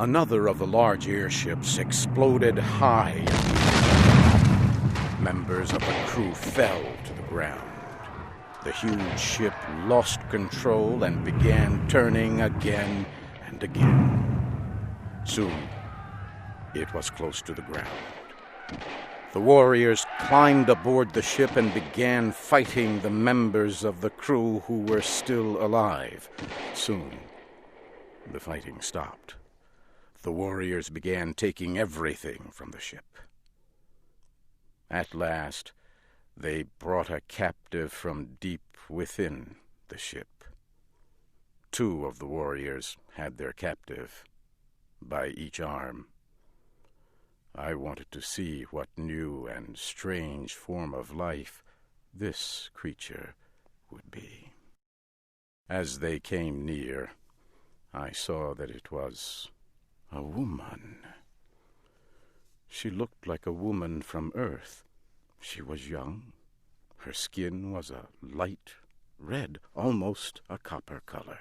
Another of the large airships exploded high. Members of the crew fell to the ground. The huge ship lost control and began turning again and again. Soon, it was close to the ground. The warriors climbed aboard the ship and began fighting the members of the crew who were still alive. Soon, the fighting stopped. The warriors began taking everything from the ship. At last, they brought a captive from deep within the ship. 2 of the warriors had their captive by each arm. I wanted to see what new and strange form of life this creature would be. As they came near, I saw that it was a woman. She looked like a woman from Earth. She was young. Her skin was a light red, almost a copper color.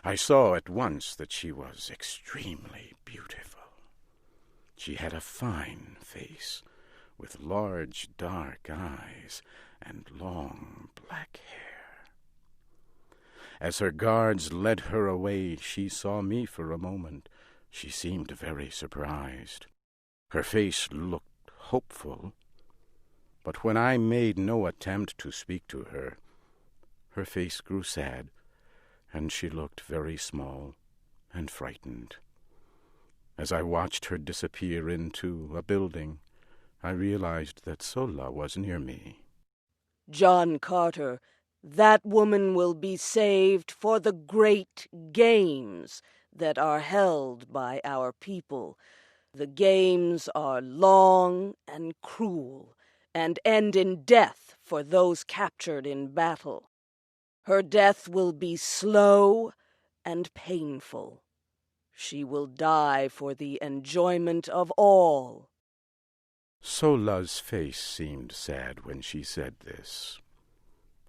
I saw at once that she was extremely beautiful. She had a fine face, with large dark eyes and long black hair. As her guards led her away, she saw me for a moment. She seemed very surprised. Her face looked hopeful, but when I made no attempt to speak to her, her face grew sad, and she looked very small and frightened. As I watched her disappear into a building, I realized that Sola was near me. John Carter, that woman will be saved for the great games that are held by our people. The games are long and cruel and end in death for those captured in battle. Her death will be slow and painful. She will die for the enjoyment of all. Sola's face seemed sad when she said this.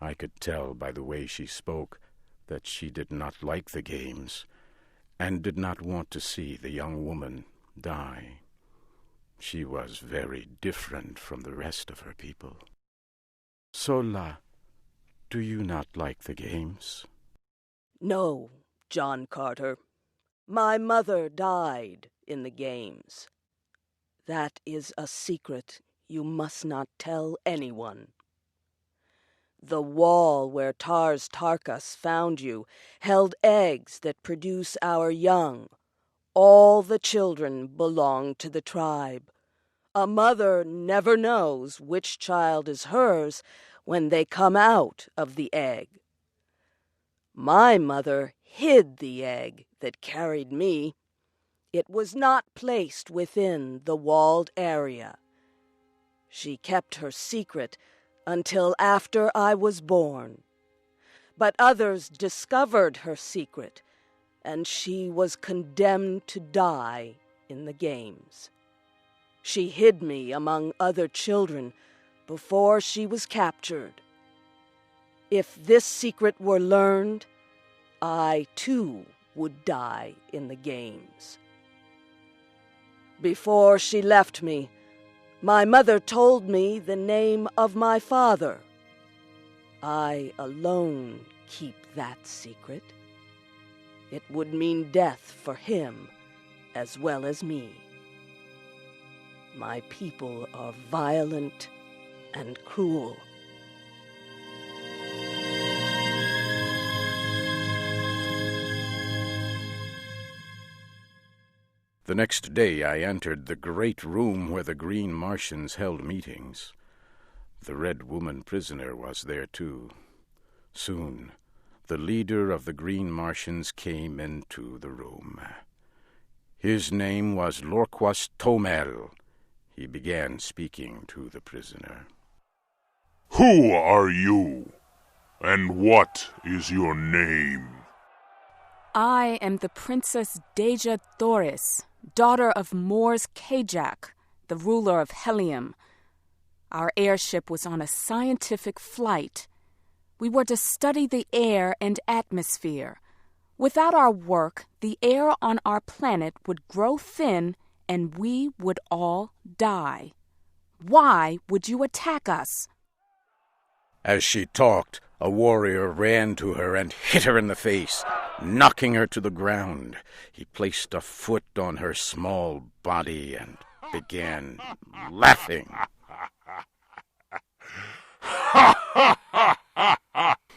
I could tell by the way she spoke that she did not like the games and did not want to see the young woman die. She was very different from the rest of her people. Sola, do you not like the games? No, John Carter. My mother died in the games. That is a secret you must not tell anyone. The wall where Tars Tarkas found you held eggs that produce our young. All the children belong to the tribe. A mother never knows which child is hers when they come out of the egg. My mother hid the egg that carried me. It was not placed within the walled area. She kept her secret until after I was born. But others discovered her secret, and she was condemned to die in the games. She hid me among other children before she was captured. If this secret were learned, I, too, would die in the games. Before she left me, my mother told me the name of my father. I alone keep that secret. It would mean death for him as well as me. My people are violent and cruel. The next day I entered the great room where the Green Martians held meetings. The Red Woman prisoner was there too. Soon, the leader of the Green Martians came into the room. His name was Lorquas Tomel. He began speaking to the prisoner. Who are you? And what is your name? I am the Princess Deja Thoris, daughter of Mors Kajak, the ruler of Helium. Our airship was on a scientific flight. We were to study the air and atmosphere, Without our work, the air on our planet would grow thin and we would all die. Why would you attack us? As she talked, a warrior ran to her and hit her in the face, knocking her to the ground. He placed a foot on her small body and began laughing.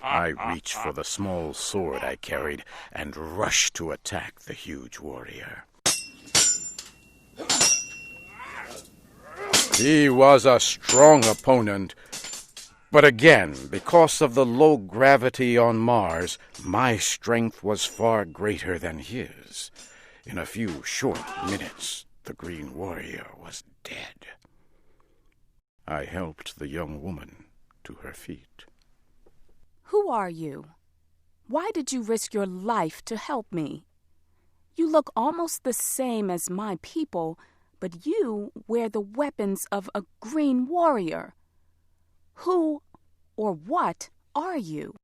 I reached for the small sword I carried and rushed to attack the huge warrior. He was a strong opponent, but again, because of the low gravity on Mars, my strength was far greater than his. In a few short minutes, the Green Warrior was dead. I helped the young woman to her feet. Who are you? Why did you risk your life to help me? You look almost the same as my people, but you wear the weapons of a Green Warrior. Who or what are you?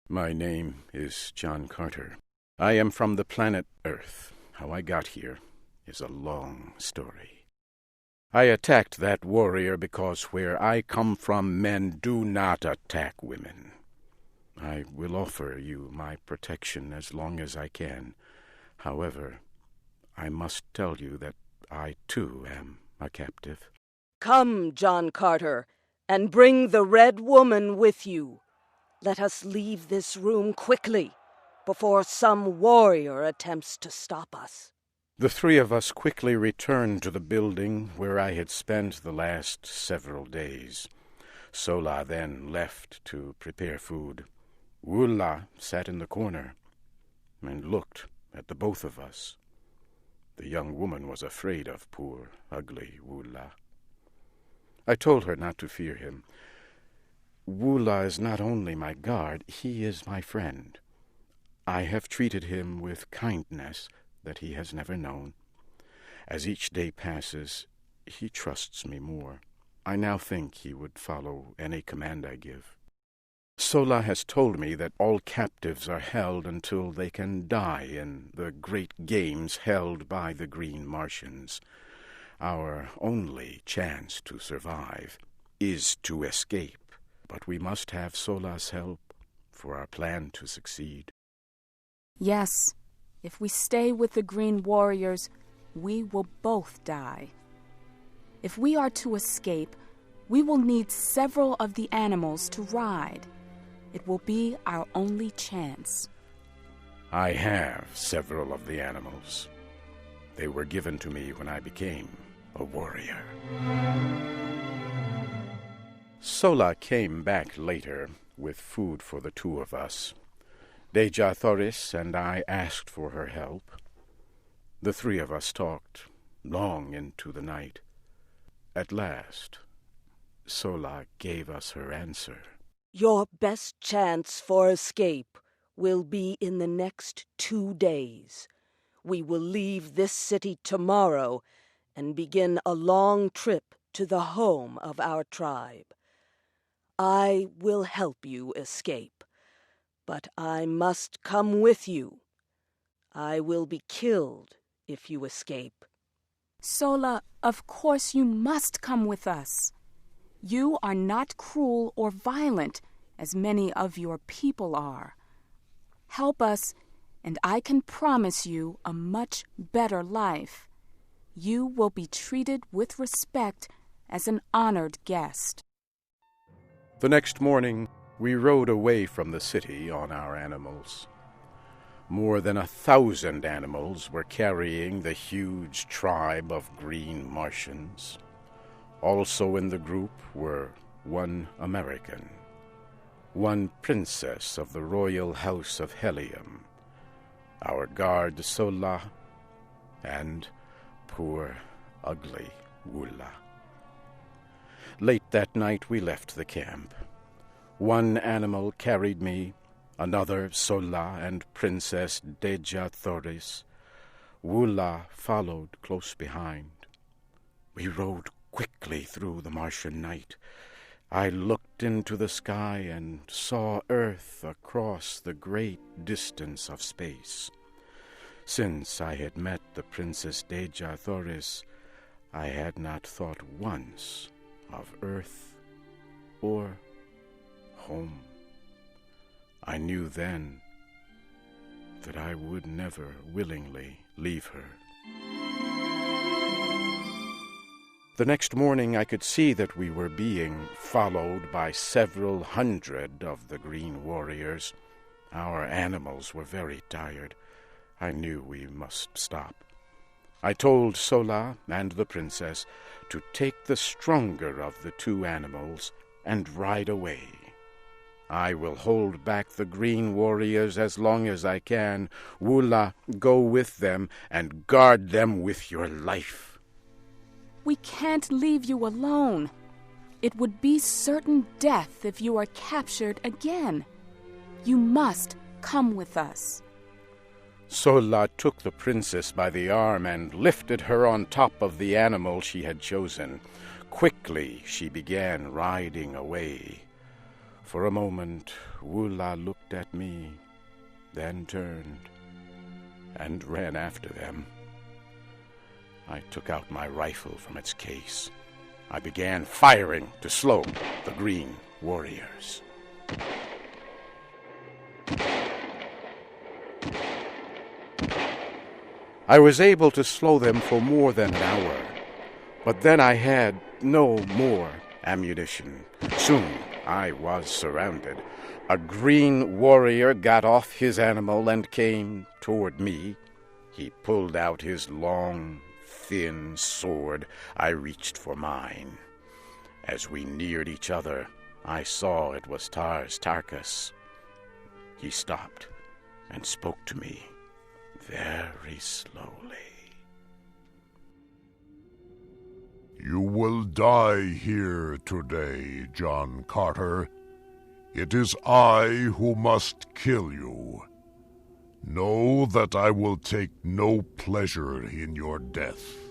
My name is John Carter. I am from the planet Earth. How I got here is a long story. I attacked that warrior because where I come from, men do not attack women. I will offer you my protection as long as I can. However, I must tell you that I, too, am a captive. Come, John Carter, and bring the Red Woman with you. Let us leave this room quickly, before some warrior attempts to stop us. The three of us quickly returned to the building where I had spent the last several days. Sola then left to prepare food. Wula sat in the corner and looked at the both of us. The young woman was afraid of poor, ugly Wula. I told her not to fear him. Wula is not only my guard, he is my friend. I have treated him with kindness that he has never known. As each day passes, he trusts me more. I now think he would follow any command I give. Sola has told me that all captives are held until they can die in the great games held by the Green Martians. Our only chance to survive is to escape, but we must have Sola's help for our plan to succeed. Yes, if we stay with the Green Warriors, we will both die. If we are to escape, we will need several of the animals to ride. It will be our only chance. I have several of the animals. They were given to me when I became a warrior. Sola came back later with food for the two of us. Deja Thoris and I asked for her help. The three of us talked long into the night. At last, Sola gave us her answer. Your best chance for escape will be in the next 2 days. We will leave this city tomorrow and begin a long trip to the home of our tribe. I will help you escape, but I must come with you. I will be killed if you escape. Sola, of course you must come with us. You are not cruel or violent, as many of your people are. Help us, and I can promise you a much better life. You will be treated with respect as an honored guest. The next morning, we rode away from the city on our animals. More than 1,000 animals were carrying the huge tribe of Green Martians. Also in the group were one American, one princess of the royal house of Helium, our guard Sola, and poor, ugly Wula. Late that night we left the camp. One animal carried me, another Sola and Princess Deja Thoris. Wula followed close behind. We rode quickly through the Martian night. I looked into the sky and saw Earth across the great distance of space. Since I had met the Princess Deja Thoris, I had not thought once of Earth or home. I knew then that I would never willingly leave her. The next morning I could see that we were being followed by several hundred of the green warriors. Our animals were very tired. I knew we must stop. I told Sola and the princess to take the stronger of the two animals and ride away. I will hold back the green warriors as long as I can. Wula, go with them and guard them with your life. We can't leave you alone. It would be certain death if you are captured again. You must come with us. Sola took the princess by the arm and lifted her on top of the animal she had chosen. Quickly she began riding away. For a moment, Wula looked at me, then turned and ran after them. I took out my rifle from its case. I began firing to slow the green warriors. I was able to slow them for more than an hour, but then I had no more ammunition. Soon I was surrounded. A green warrior got off his animal and came toward me. He pulled out his long, thin sword. I reached for mine. As we neared each other, I saw it was Tarkus. He stopped and spoke to me very slowly. You will die here today, John Carter. It is I who must kill you. Know that I will take no pleasure in your death.